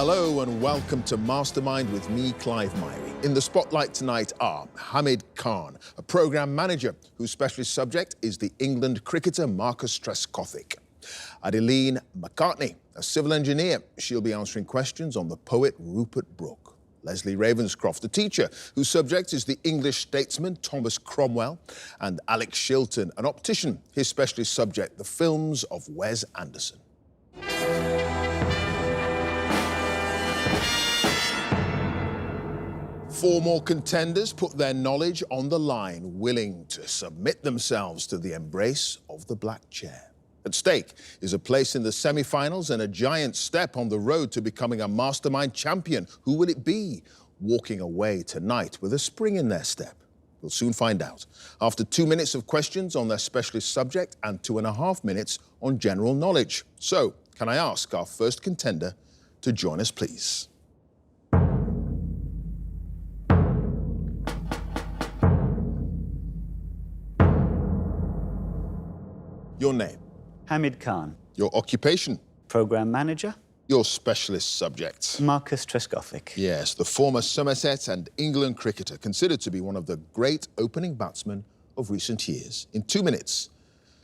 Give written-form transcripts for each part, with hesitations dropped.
Hello and welcome to Mastermind with me, Clive Myrie. In the spotlight tonight are Hamid Khan, a programme manager whose specialist subject is the England cricketer Marcus Trescothick. Adeline McCartney, a civil engineer. She'll be answering questions on the poet Rupert Brooke. Leslie Ravenscroft, a teacher whose subject is the English statesman Thomas Cromwell. And Alex Shilton, an optician, his specialist subject, the films of Wes Anderson. Four more contenders put their knowledge on the line, willing to submit themselves to the embrace of the black chair. At stake is a place in the semi-finals and a giant step on the road to becoming a Mastermind champion. Who will it be, walking away tonight with a spring in their step? We'll soon find out. After 2 minutes of questions on their specialist subject and 2.5 minutes on general knowledge. So, can I ask our first contender to join us, please? Your name? Hamid Khan. Your occupation? Programme manager. Your specialist subject? Marcus Trescothick. Yes, the former Somerset and England cricketer, considered to be one of the great opening batsmen of recent years. In 2 minutes,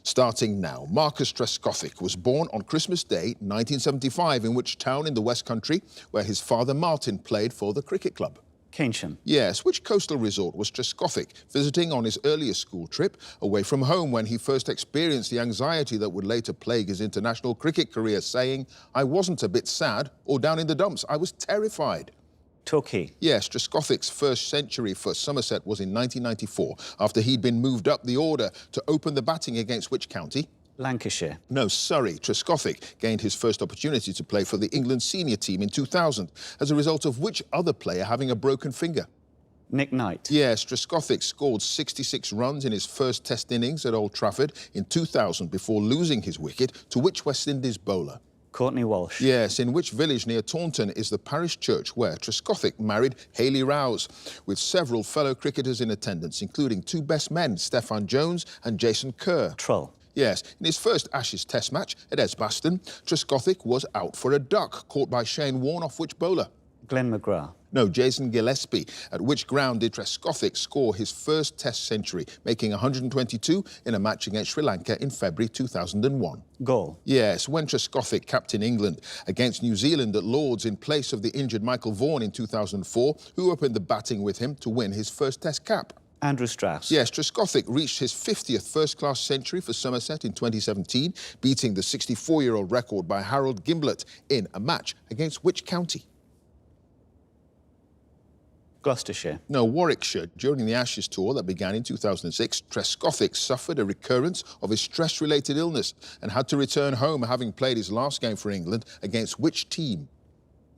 starting now, Marcus Trescothick was born on Christmas Day, 1975, in which town in the West Country, where his father Martin played for the cricket club? Keynsham. Yes, which coastal resort was Trescothick visiting on his earlier school trip away from home when he first experienced the anxiety that would later plague his international cricket career, saying, "I wasn't a bit sad or down in the dumps, I was terrified." Torquay. Yes, Trescothick's first century for Somerset was in 1994, after he'd been moved up the order to open the batting against which county? Lancashire. No, Surrey. Trescothick gained his first opportunity to play for the England senior team in 2000, as a result of which other player having a broken finger? Nick Knight. Yes, Trescothick scored 66 runs in his first Test innings at Old Trafford in 2000 before losing his wicket to which West Indies bowler? Courtney Walsh. Yes, in which village near Taunton is the parish church where Trescothick married Hayley Rowse, with several fellow cricketers in attendance, including two best men, Steffan Jones and Jason Kerr? Trull. Yes, in his first Ashes Test match at Edgbaston, Trescothick was out for a duck, caught by Shane Warne off which bowler? Glenn McGrath. No, Jason Gillespie. At which ground did Trescothick score his first Test century, making 122 in a match against Sri Lanka in February 2001? Gaul. Yes, when Trescothick captained England against New Zealand at Lord's in place of the injured Michael Vaughan in 2004, who opened the batting with him to win his first Test cap? Andrew Strauss. Yes, Trescothick reached his 50th first-class century for Somerset in 2017, beating the 64-year-old record by Harold Gimblett in a match against which county? Gloucestershire. No, Warwickshire. During the Ashes tour that began in 2006, Trescothick suffered a recurrence of his stress-related illness and had to return home, having played his last game for England against which team?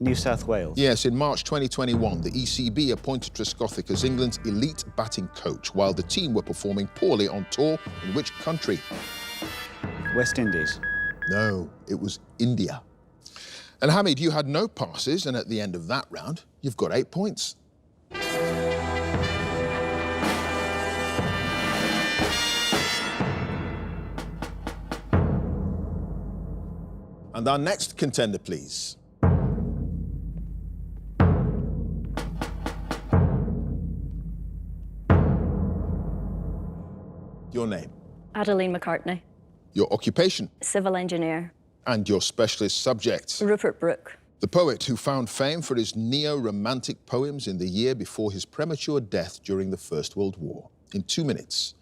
New South Wales. Yes, in March 2021, the ECB appointed Trescothick as England's elite batting coach, while the team were performing poorly on tour in which country? West Indies. No, it was India. And Hamid, you had no passes, and at the end of that round, you've got 8 points. And our next contender, please. Your name? Adeline McCartney. Your occupation? Civil engineer. And your specialist subject? Rupert Brooke. The poet who found fame for his neo-romantic poems in the year before his premature death during the First World War. In 2 minutes,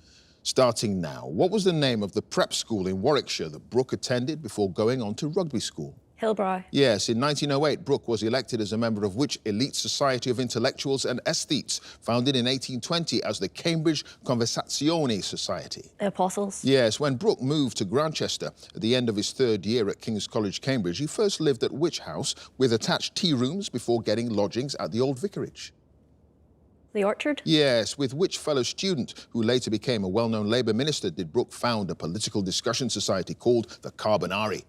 starting now, what was the name of the prep school in Warwickshire that Brooke attended before going on to rugby school? Hillbrow. Yes, in 1908, Brooke was elected as a member of which elite society of intellectuals and aesthetes, founded in 1820 as the Cambridge Conversazioni Society? The Apostles. Yes, when Brooke moved to Grantchester at the end of his 3rd year at King's College, Cambridge, he first lived at which house with attached tea rooms before getting lodgings at the Old Vicarage? The Orchard. Yes, with which fellow student, who later became a well-known Labour minister, did Brooke found a political discussion society called the Carbonari?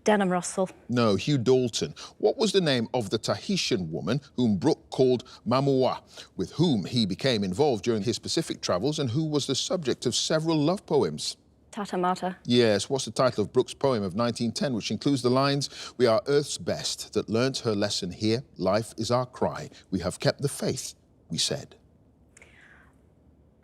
Denham Russell. No, Hugh Dalton. What was the name of the Tahitian woman whom Brooke called Mamua, with whom he became involved during his Pacific travels and who was the subject of several love poems? Tatamata. Yes, what's the title of Brooke's poem of 1910, which includes the lines, "We are Earth's best, that learnt her lesson here. Life is our cry. We have kept the faith," we said.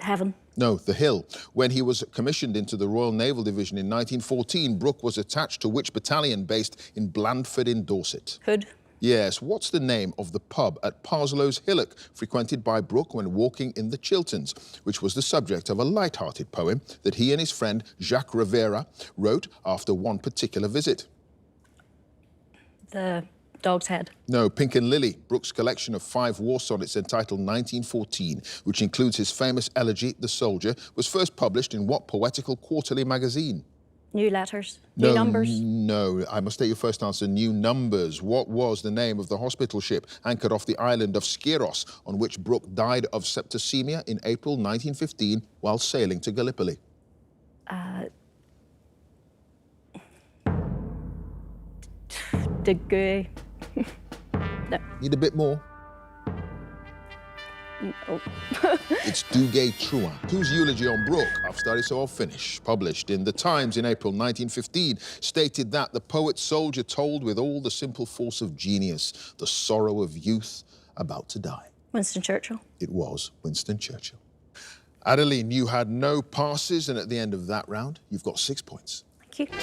Heaven. No, The Hill. When he was commissioned into the Royal Naval Division in 1914, Brooke was attached to which battalion based in Blandford in Dorset? Hood. Yes, what's the name of the pub at Parslow's Hillock, frequented by Brooke when walking in the Chilterns, which was the subject of a light-hearted poem that he and his friend Jacques Rivera wrote after one particular visit? The Dog's Head. No, Pink and Lily, Brooke's collection of 5 war sonnets entitled 1914, which includes his famous elegy, The Soldier, was first published in what poetical quarterly magazine? New Letters. New Numbers. No, I must take your first answer. New Numbers. What was the name of the hospital ship anchored off the island of Skyros, on which Brooke died of septicemia in April 1915 while sailing to Gallipoli? De Guy. No. Need a bit more? Oh. It's Duguay Trouin, whose eulogy on Brooke, I've started so I'll finish, published in The Times in April 1915, stated that the poet-soldier told with all the simple force of genius the sorrow of youth about to die. Winston Churchill. It was Winston Churchill. Adeline, you had no passes, and at the end of that round, you've got 6 points. Thank you.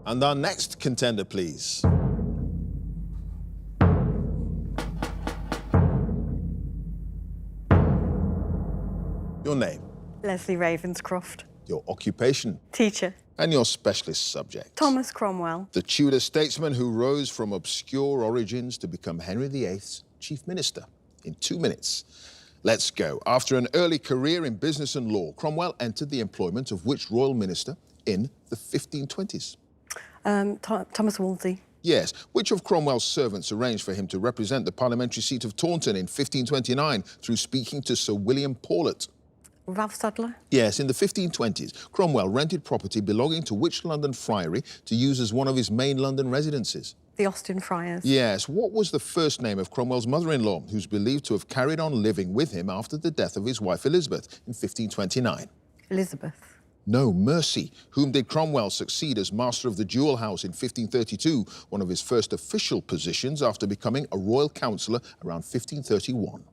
And our next contender, please. Your name, Leslie Ravenscroft. your occupation, Teacher. and your specialist subject. Thomas Cromwell. The Tudor statesman who rose from obscure origins to become Henry VIII's chief minister. In 2 minutes. Let's go. After an early career in business and law, Cromwell entered the employment of which royal minister in the 1520s? Thomas Wolsey. Yes. Which of Cromwell's servants arranged for him to represent the parliamentary seat of Taunton in 1529 through speaking to Sir William Paulet? Ralph Sadler. Yes, in the 1520s, Cromwell rented property belonging to which London friary to use as one of his main London residences? The Austin Friars. Yes. What was the first name of Cromwell's mother-in-law, who's believed to have carried on living with him after the death of his wife Elizabeth in 1529? Elizabeth. No, Mercy. Whom did Cromwell succeed as Master of the Jewel House in 1532, one of his first official positions after becoming a royal councillor around 1531?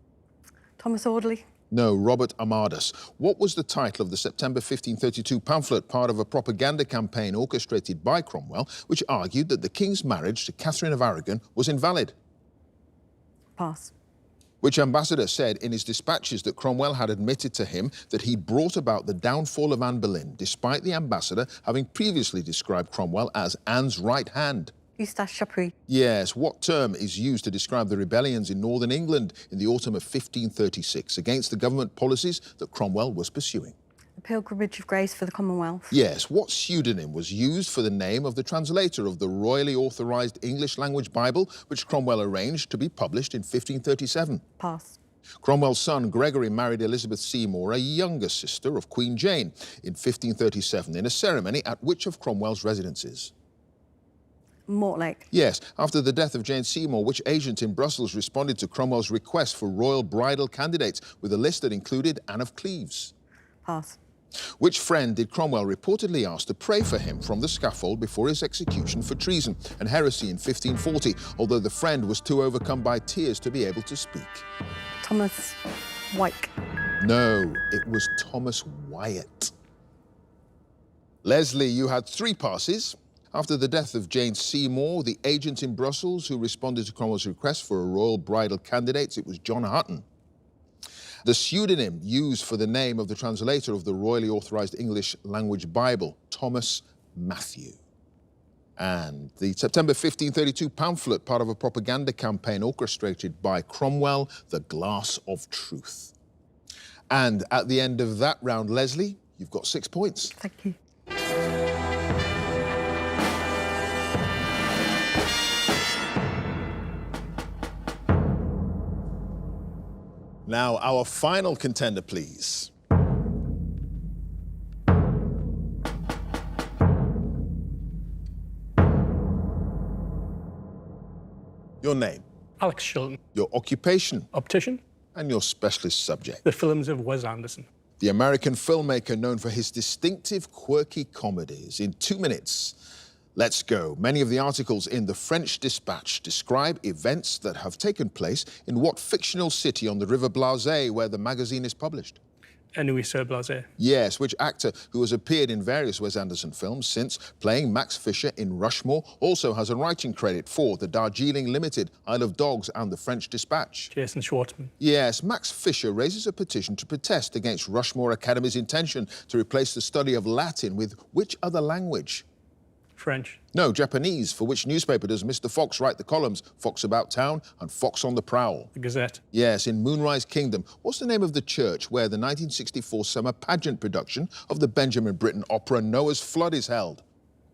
Thomas Audley. No, Robert Amadus. What was the title of the September 1532 pamphlet, part of a propaganda campaign orchestrated by Cromwell, which argued that the king's marriage to Catherine of Aragon was invalid? Pass. Which ambassador said in his dispatches that Cromwell had admitted to him that he'd brought about the downfall of Anne Boleyn, despite the ambassador having previously described Cromwell as Anne's right hand? Eustace Chapuis. Yes. What term is used to describe the rebellions in northern England in the autumn of 1536 against the government policies that Cromwell was pursuing? The Pilgrimage of Grace for the Commonwealth. Yes. What pseudonym was used for the name of the translator of the royally authorised English language Bible, which Cromwell arranged to be published in 1537? Pass. Cromwell's son Gregory married Elizabeth Seymour, a younger sister of Queen Jane, in 1537 in a ceremony at which of Cromwell's residences? Mortlake. Yes. After the death of Jane Seymour, which agent in Brussels responded to Cromwell's request for royal bridal candidates with a list that included Anne of Cleves? Pass. Which friend did Cromwell reportedly ask to pray for him from the scaffold before his execution for treason and heresy in 1540, although the friend was too overcome by tears to be able to speak? Thomas Wyke. No, it was Thomas Wyatt. Leslie, you had 3 passes. After the death of Jane Seymour, the agent in Brussels who responded to Cromwell's request for a royal bridal candidate, it was John Hutton. The pseudonym used for the name of the translator of the royally authorised English language Bible, Thomas Matthew. And the September 1532 pamphlet, part of a propaganda campaign orchestrated by Cromwell, The Glass of Truth. And at the end of that round, Leslie, you've got 6 points. Thank you. Now, our final contender, please. Your name? Alex Shilton. Your occupation Optician. and your specialist subject. The films of Wes Anderson. The American filmmaker known for his distinctive, quirky comedies. In 2 minutes, let's go. Many of the articles in the French Dispatch describe events that have taken place in what fictional city on the River Blasé where the magazine is published? Blasé. Yes, which actor who has appeared in various Wes Anderson films since playing Max Fisher in Rushmore also has a writing credit for The Darjeeling Limited, Isle of Dogs and The French Dispatch. Jason Schwartzman. Yes, Max Fisher raises a petition to protest against Rushmore Academy's intention to replace the study of Latin with which other language? French. No, Japanese. For which newspaper does Mr. Fox write the columns Fox About Town and Fox on the Prowl? The Gazette. Yes, in Moonrise Kingdom. What's the name of the church where the 1964 summer pageant production of the Benjamin Britten opera Noah's Flood is held?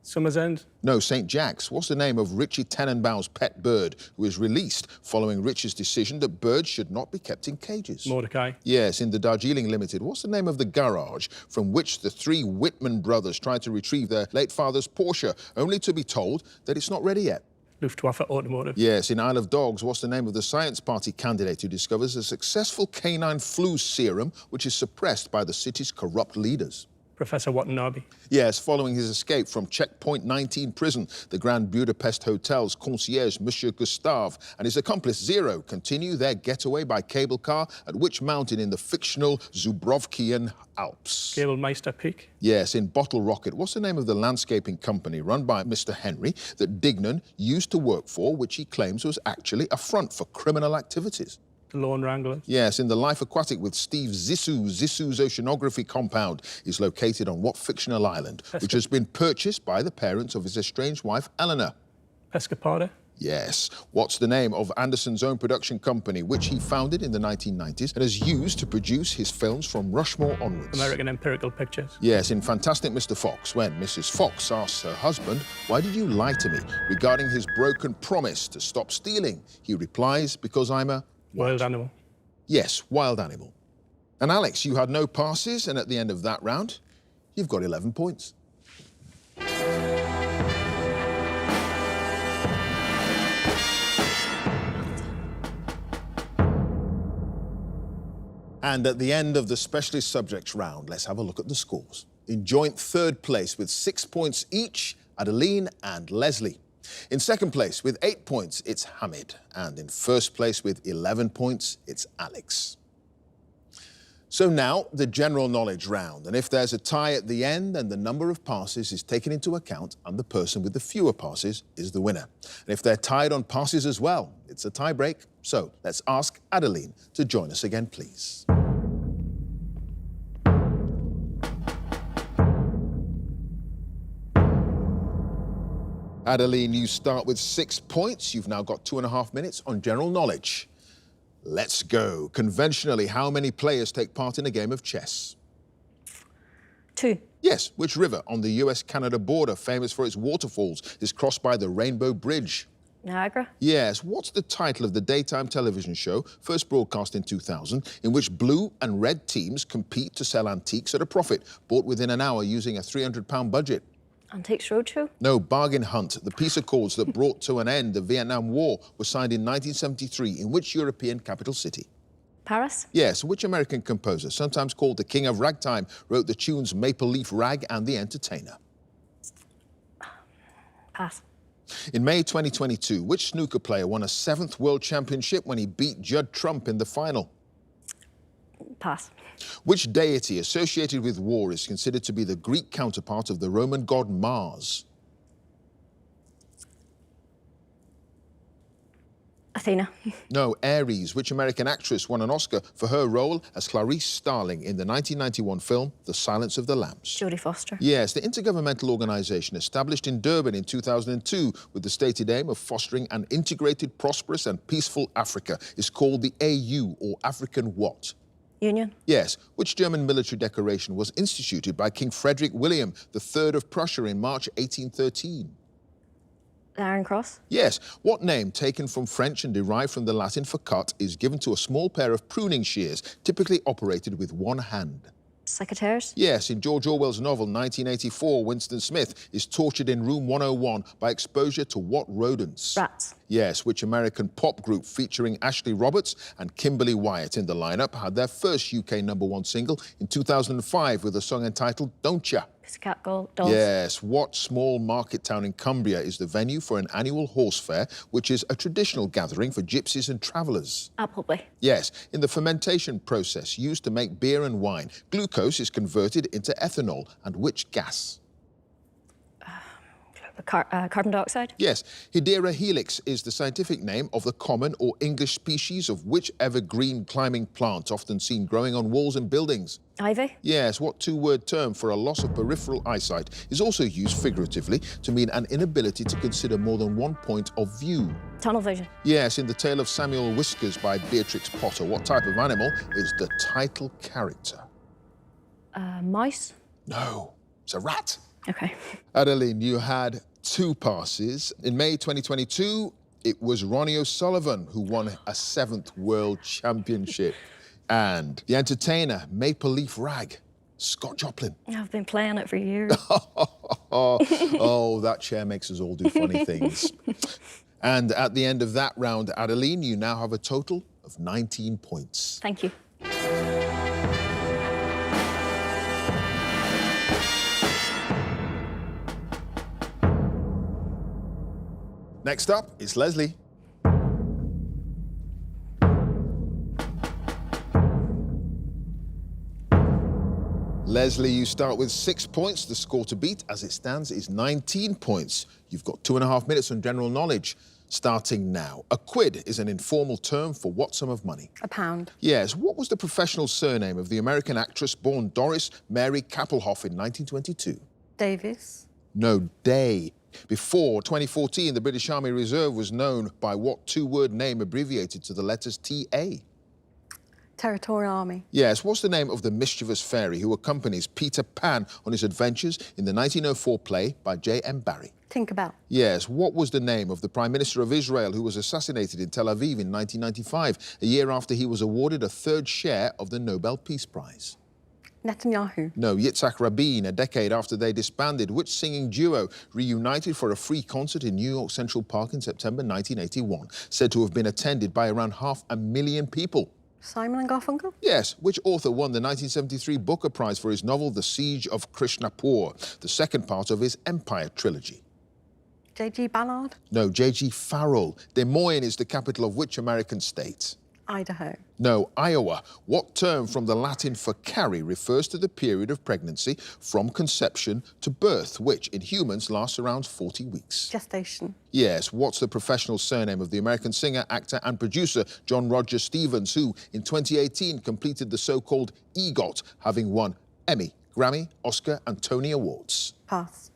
Summer's End. No, St. Jack's. What's the name of Richie Tenenbaum's pet bird who is released following Rich's decision that birds should not be kept in cages? Mordecai. Yes, in the Darjeeling Limited. What's the name of the garage from which the 3 Whitman brothers tried to retrieve their late father's Porsche, only to be told that it's not ready yet? Luftwaffe Automotive. Yes, in Isle of Dogs, what's the name of the Science Party candidate who discovers a successful canine flu serum which is suppressed by the city's corrupt leaders? Professor Watanabe. Yes, following his escape from Checkpoint 19 prison, the Grand Budapest Hotel's concierge, Monsieur Gustave, and his accomplice, Zero, continue their getaway by cable car at which mountain in the fictional Zubrovkian Alps? Gabelmeister Peak. Yes, in Bottle Rocket. What's the name of the landscaping company run by Mr. Henry that Dignan used to work for, which he claims was actually a front for criminal activities? The Lone Wranglers. Yes, in The Life Aquatic with Steve Zissou. Zissou's oceanography compound is located on what fictional island, which has been purchased by the parents of his estranged wife, Eleanor? Pescapada. Yes. What's the name of Anderson's own production company, which he founded in the 1990s and has used to produce his films from Rushmore onwards? American Empirical Pictures. Yes, in Fantastic Mr. Fox, when Mrs. Fox asks her husband, "Why did you lie to me?" regarding his broken promise to stop stealing, he replies, "Because I'm a..." Wild Animal. Yes, wild animal. And Alex, you had no passes, and at the end of that round, you've got 11 points. And at the end of the specialist subjects round, let's have a look at the scores. In joint third place with 6 points each, Adeline and Leslie. In second place with 8 points, it's Hamid. And in first place with 11 points, it's Alex. So now, the general knowledge round. And if there's a tie at the end, then the number of passes is taken into account and the person with the fewer passes is the winner. And if they're tied on passes as well, it's a tie break. So let's ask Adeline to join us again, please. Adeline, you start with 6 points. You've now got 2.5 minutes on general knowledge. Let's go. Conventionally, how many players take part in a game of chess? 2. Yes. Which river on the US-Canada border, famous for its waterfalls, is crossed by the Rainbow Bridge? Niagara. Yes. What's the title of the daytime television show, first broadcast in 2000, in which blue and red teams compete to sell antiques at a profit, bought within an hour using a £300 budget? Antiques Roadshow. No, Bargain Hunt. The peace accords that brought to an end the Vietnam War were signed in 1973 in which European capital city? Paris. Yes, which American composer, sometimes called the King of Ragtime, wrote the tunes Maple Leaf Rag and The Entertainer? Pass. In May 2022, which snooker player won a 7th World Championship when he beat Judd Trump in the final? Pass. Which deity associated with war is considered to be the Greek counterpart of the Roman god Mars? Athena. No, Ares. Which American actress won an Oscar for her role as Clarice Starling in the 1991 film The Silence of the Lambs? Jodie Foster. Yes, the intergovernmental organization established in Durban in 2002 with the stated aim of fostering an integrated, prosperous and peaceful Africa is called the AU, or African what? Union. Yes. Which German military decoration was instituted by King Frederick William III of Prussia in March 1813? The Iron Cross. Yes. What name, taken from French and derived from the Latin for cut, is given to a small pair of pruning shears, typically operated with one hand? Secateurs. Yes, in George Orwell's novel 1984, Winston Smith is tortured in room 101 by exposure to what rodents? Rats. Yes, which American pop group featuring Ashley Roberts and Kimberly Wyatt in the lineup had their first UK #1 single in 2005 with a song entitled Don't Ya? Pussycat Dolls. Yes, what small market town in Cumbria is the venue for an annual horse fair, which is a traditional gathering for gypsies and travellers? Appleby. Yes, in the fermentation process used to make beer and wine, glucose is converted into ethanol. And which gas? Carbon dioxide. Yes, Hedera helix is the scientific name of the common or English species of which evergreen climbing plant often seen growing on walls and buildings? Ivy. Yes, what two-word term for a loss of peripheral eyesight is also used figuratively to mean an inability to consider more than one point of view? Tunnel vision. Yes, in The Tale of Samuel Whiskers by Beatrix Potter, what type of animal is the title character? Mouse. No, it's a rat. Okay. Adeline, you had 2 passes. In May 2022, it was Ronnie O'Sullivan who won a 7th World Championship. And the entertainer, Maple Leaf Rag, Scott Joplin. I've been playing it for years. Oh, that chair makes us all do funny things. And at the end of that round, Adeline, you now have a total of 19 points. Thank you. Next up is Leslie. Leslie, you start with 6 points. The score to beat, as it stands, is 19 points. You've got 2.5 minutes on general knowledge. Starting now. A quid is an informal term for what sum of money? £1. Yes. What was the professional surname of the American actress born Doris Mary Kappelhoff in 1922? Davis. No, Day. Before 2014, the British Army Reserve was known by what 2-word name abbreviated to the letters TA? Territorial Army. Yes, what's the name of the mischievous fairy who accompanies Peter Pan on his adventures in the 1904 play by J.M. Barrie? Tinkerbell. Yes, what was the name of the Prime Minister of Israel who was assassinated in Tel Aviv in 1995, a year after he was awarded a 3rd share of the Nobel Peace Prize? Netanyahu. No, Yitzhak Rabin, a decade after they disbanded. Which singing duo reunited for a free concert in New York Central Park in September 1981, said to have been attended by around 500,000 people? Simon and Garfunkel. Yes, which author won the 1973 Booker Prize for his novel The Siege of Krishnapur, the second part of his Empire trilogy? J.G. Ballard. No, J.G. Farrell. Des Moines is the capital of which American state? Idaho. No, Iowa. What term from the Latin for carry refers to the period of pregnancy from conception to birth, which in humans lasts around 40 weeks? Gestation. Yes, what's the professional surname of the American singer, actor and producer John Roger Stevens, who in 2018 completed the so-called EGOT, having won Emmy, Grammy, Oscar and Tony Awards? Pass.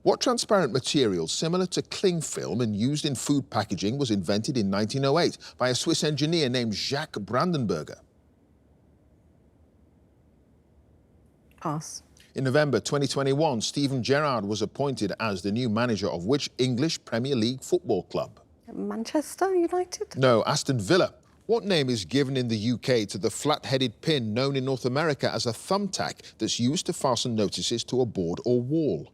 What transparent material similar to cling film and used in food packaging was invented in 1908 by a Swiss engineer named Jacques Brandenburger? Pass. In November 2021, Steven Gerrard was appointed as the new manager of which English Premier League football club? Manchester United. No, Aston Villa. What name is given in the UK to the flat-headed pin known in North America as a thumbtack that's used to fasten notices to a board or wall?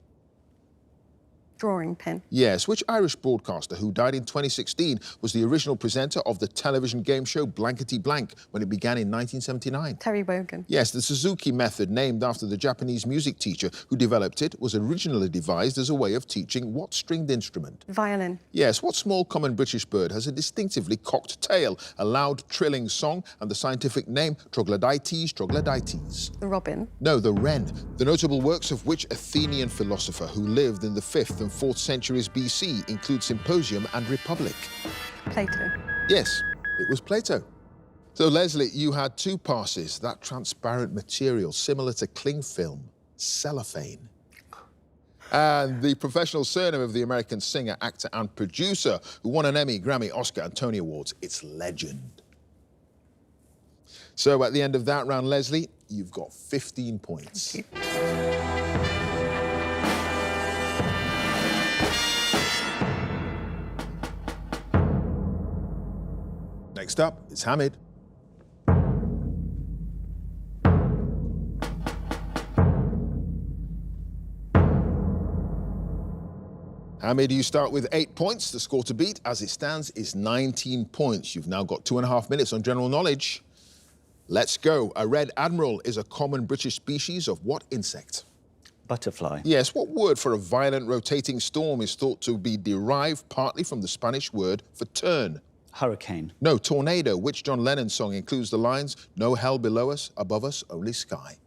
Drawing pin. Yes, which Irish broadcaster who died in 2016 was the original presenter of the television game show Blankety Blank when it began in 1979? Terry Wogan. Yes, the Suzuki method, named after the Japanese music teacher who developed it, was originally devised as a way of teaching what stringed instrument? Violin. Yes, what small common British bird has a distinctively cocked tail, a loud trilling song, and the scientific name Troglodytes troglodytes? The robin. No, the wren. The notable works of which Athenian philosopher who lived in the 5th and 4th centuries BC include Symposium and Republic? Plato. Yes, it was Plato. So, Leslie, you had 2 passes. That transparent material, similar to cling film, cellophane. And the professional surname of the American singer, actor and producer who won an Emmy, Grammy, Oscar and Tony Awards, it's Legend. So at the end of that round, Leslie, you've got 15 points. Next up, it's Hamid. Hamid, you start with 8 points. The score to beat, as it stands, is 19 points. You've now got 2.5 minutes on general knowledge. Let's go. A red admiral is a common British species of what insect? Butterfly. Yes, what word for a violent rotating storm is thought to be derived partly from the Spanish word for turn? Hurricane. No, tornado. Which John Lennon song includes the lines, "No hell below us, above us, only sky"?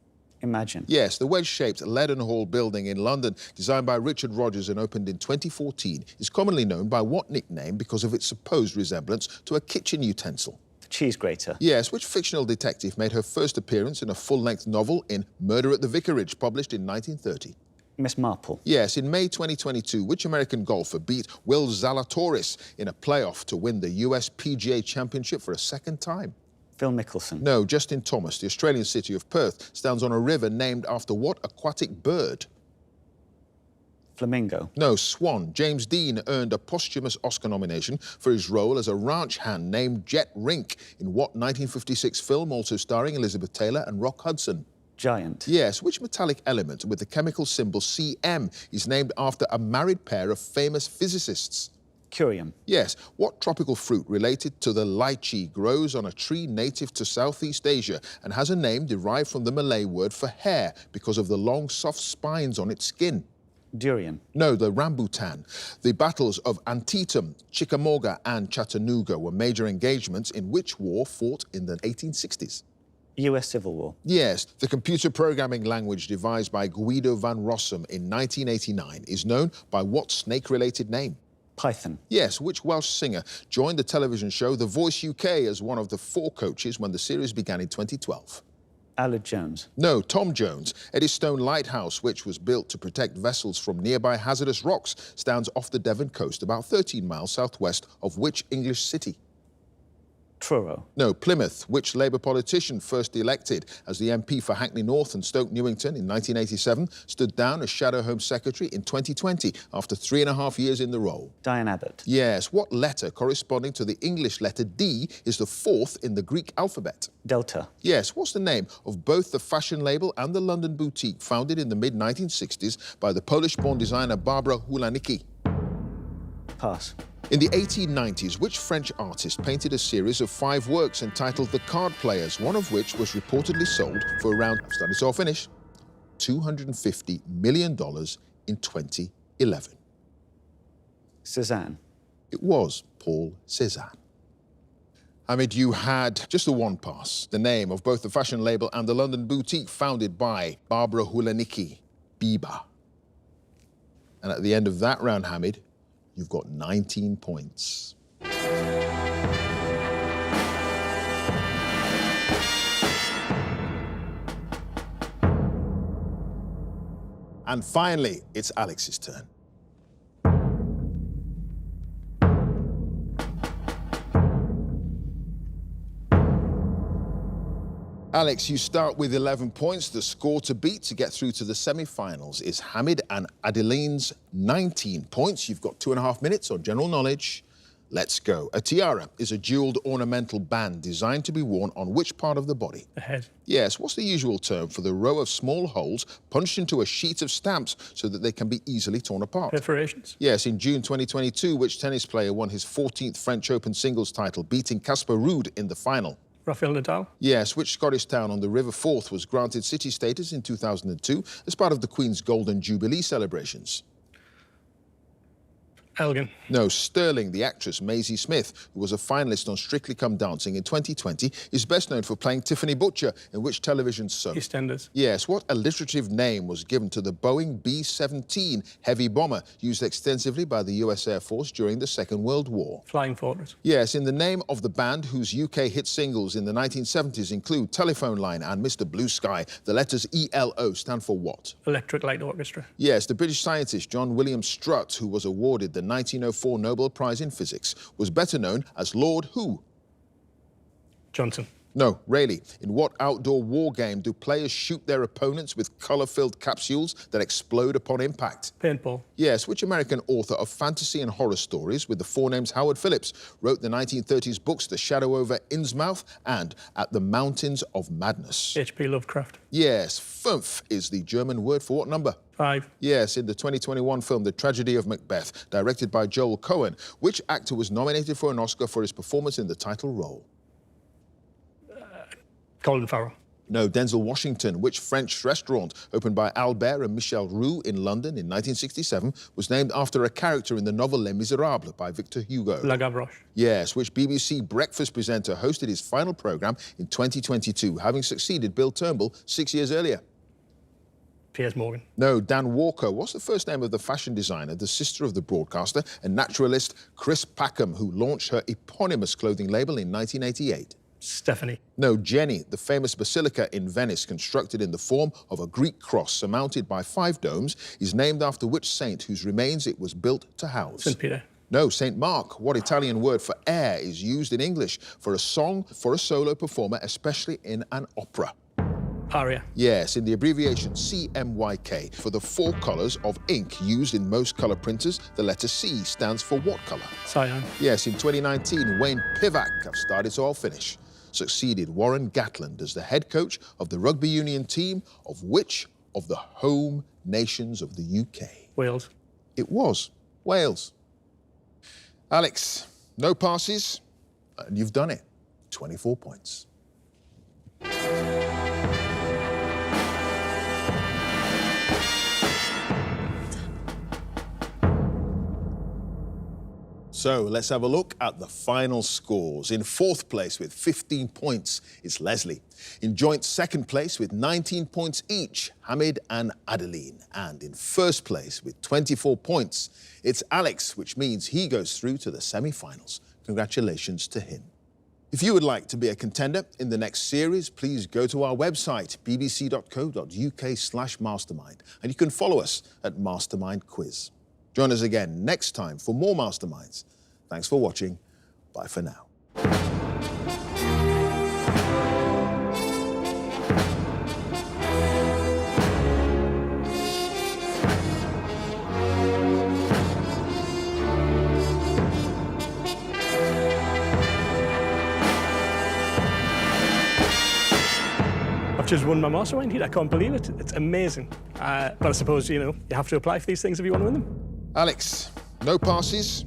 Imagine. Yes, the wedge-shaped Leadenhall building in London, designed by Richard Rogers and opened in 2014, is commonly known by what nickname because of its supposed resemblance to a kitchen utensil? The cheese grater. Yes, which fictional detective made her first appearance in a full-length novel in Murder at the Vicarage, published in 1930? Miss Marple. Yes, in May 2022, which American golfer beat Will Zalatoris in a playoff to win the US PGA Championship for a second time? Phil Mickelson. No, Justin Thomas. The Australian city of Perth stands on a river named after what aquatic bird? Flamingo. No, swan. James Dean earned a posthumous Oscar nomination for his role as a ranch hand named Jet Rink in what 1956 film, also starring Elizabeth Taylor and Rock Hudson? Giant. Yes, which metallic element with the chemical symbol Cm is named after a married pair of famous physicists? Curium. Yes, what tropical fruit related to the lychee grows on a tree native to Southeast Asia and has a name derived from the Malay word for hair because of the long, soft spines on its skin? Durian. No, the rambutan. The battles of Antietam, Chickamauga and Chattanooga were major engagements in which war fought in the 1860s? US Civil War. Yes, the computer programming language devised by Guido van Rossum in 1989 is known by what snake-related name? Python. Yes, which Welsh singer joined the television show The Voice UK as one of the 4 coaches when the series began in 2012? Allard Jones. No, Tom Jones. Eddystone Lighthouse, which was built to protect vessels from nearby hazardous rocks, stands off the Devon coast about 13 miles southwest of which English city? Truro. No, Plymouth. Which Labour politician first elected as the MP for Hackney North and Stoke Newington in 1987 stood down as Shadow Home Secretary in 2020 after 3.5 years in the role? Diane Abbott. Yes, what letter corresponding to the English letter D is the 4th in the Greek alphabet? Delta. Yes, what's the name of both the fashion label and the London boutique founded in the mid-1960s by the Polish-born designer Barbara Hulanicki? Pass. In the 1890s, which French artist painted a series of 5 works entitled The Card Players, one of which was reportedly sold for around, I've started to finish, $250 million in 2011? Cézanne. It was Paul Cézanne. Hamid, you had just the one pass, the name of both the fashion label and the London boutique founded by Barbara Hulanicki, Biba. And at the end of that round, Hamid, you've got 19 points. And finally, it's Alex's turn. Alex, you start with 11 points. The score to beat to get through to the semi-finals is Hamid and Adeline's 19 points. You've got 2.5 minutes on general knowledge. Let's go. A tiara is a jeweled ornamental band designed to be worn on which part of the body? The head. Yes, what's the usual term for the row of small holes punched into a sheet of stamps so that they can be easily torn apart? Perforations. Yes, in June 2022, which tennis player won his 14th French Open singles title, beating Casper Ruud in the final? Rafael Nadal. Yes, which Scottish town on the River Forth was granted city status in 2002 as part of the Queen's Golden Jubilee celebrations? Elgin. No, Sterling, the actress Maisie Smith, who was a finalist on Strictly Come Dancing in 2020, is best known for playing Tiffany Butcher in which television soap? EastEnders. Yes, what alliterative name was given to the Boeing B-17 heavy bomber used extensively by the US Air Force during the Second World War? Flying Fortress. Yes, in the name of the band whose UK hit singles in the 1970s include Telephone Line and Mr. Blue Sky, the letters ELO stand for what? Electric Light Orchestra. Yes, the British scientist John William Strutt, who was awarded the 1904 Nobel Prize in Physics, was better known as Lord who? Johnson. No, really. In what outdoor war game do players shoot their opponents with colour-filled capsules that explode upon impact? Paintball. Yes, which American author of fantasy and horror stories with the forenames Howard Phillips wrote the 1930s books The Shadow over Innsmouth and At the Mountains of Madness? H.P. Lovecraft. Yes, fünf is the German word for what number? 5. Yes, in the 2021 film The Tragedy of Macbeth, directed by Joel Cohen, which actor was nominated for an Oscar for his performance in the title role? Colin Farrell. No, Denzel Washington. Which French restaurant, opened by Albert and Michel Roux in London in 1967, was named after a character in the novel Les Miserables by Victor Hugo? La Gavroche. Yes, which BBC breakfast presenter hosted his final programme in 2022, having succeeded Bill Turnbull 6 years earlier? Piers Morgan. No, Dan Walker. What's the first name of the fashion designer, the sister of the broadcaster and naturalist Chris Packham, who launched her eponymous clothing label in 1988? Stephanie. No, Jenny, the famous basilica in Venice, constructed in the form of a Greek cross surmounted by 5 domes, is named after which saint whose remains it was built to house? St. Peter. No, Saint Mark. What Italian word for air is used in English for a song for a solo performer, especially in an opera? Aria. Yes, in the abbreviation CMYK. For the 4 colours of ink used in most colour printers, the letter C stands for what colour? Cyan. Yes, in 2019, Wayne Pivac, I've started so I'll finish, succeeded Warren Gatland as the head coach of the rugby union team of which of the home nations of the UK? Wales. It was Wales. Alex, no passes, and you've done it. 24 points. So let's have a look at the final scores. In 4th place with 15 points, it's Leslie. In joint 2nd place with 19 points each, Hamid and Adeline. And in 1st place with 24 points, it's Alex, which means he goes through to the semi-finals. Congratulations to him. If you would like to be a contender in the next series, please go to our website, bbc.co.uk/mastermind, and you can follow us at Mastermind Quiz. Join us again next time for more Masterminds. Thanks for watching. Bye for now. I've just won my Mastermind here. I can't believe it. It's amazing. But I suppose, you have to apply for these things if you want to win them. Alex, no passes,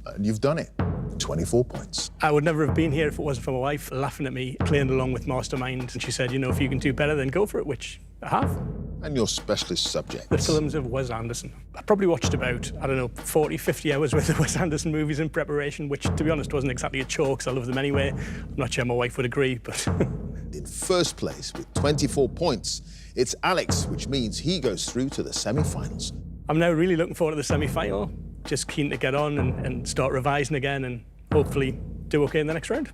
and you've done it. 24 points. I would never have been here if it wasn't for my wife laughing at me, playing along with Mastermind. And she said, if you can do better, then go for it, which I have. And your specialist subjects? The films of Wes Anderson. I probably watched about, 40, 50 hours worth of Wes Anderson movies in preparation, which, to be honest, wasn't exactly a chore, because I love them anyway. I'm not sure my wife would agree, but... In 1st place with 24 points, it's Alex, which means he goes through to the semi-finals. I'm now really looking forward to the semi-final. Just keen to get on and start revising again and hopefully do okay in the next round.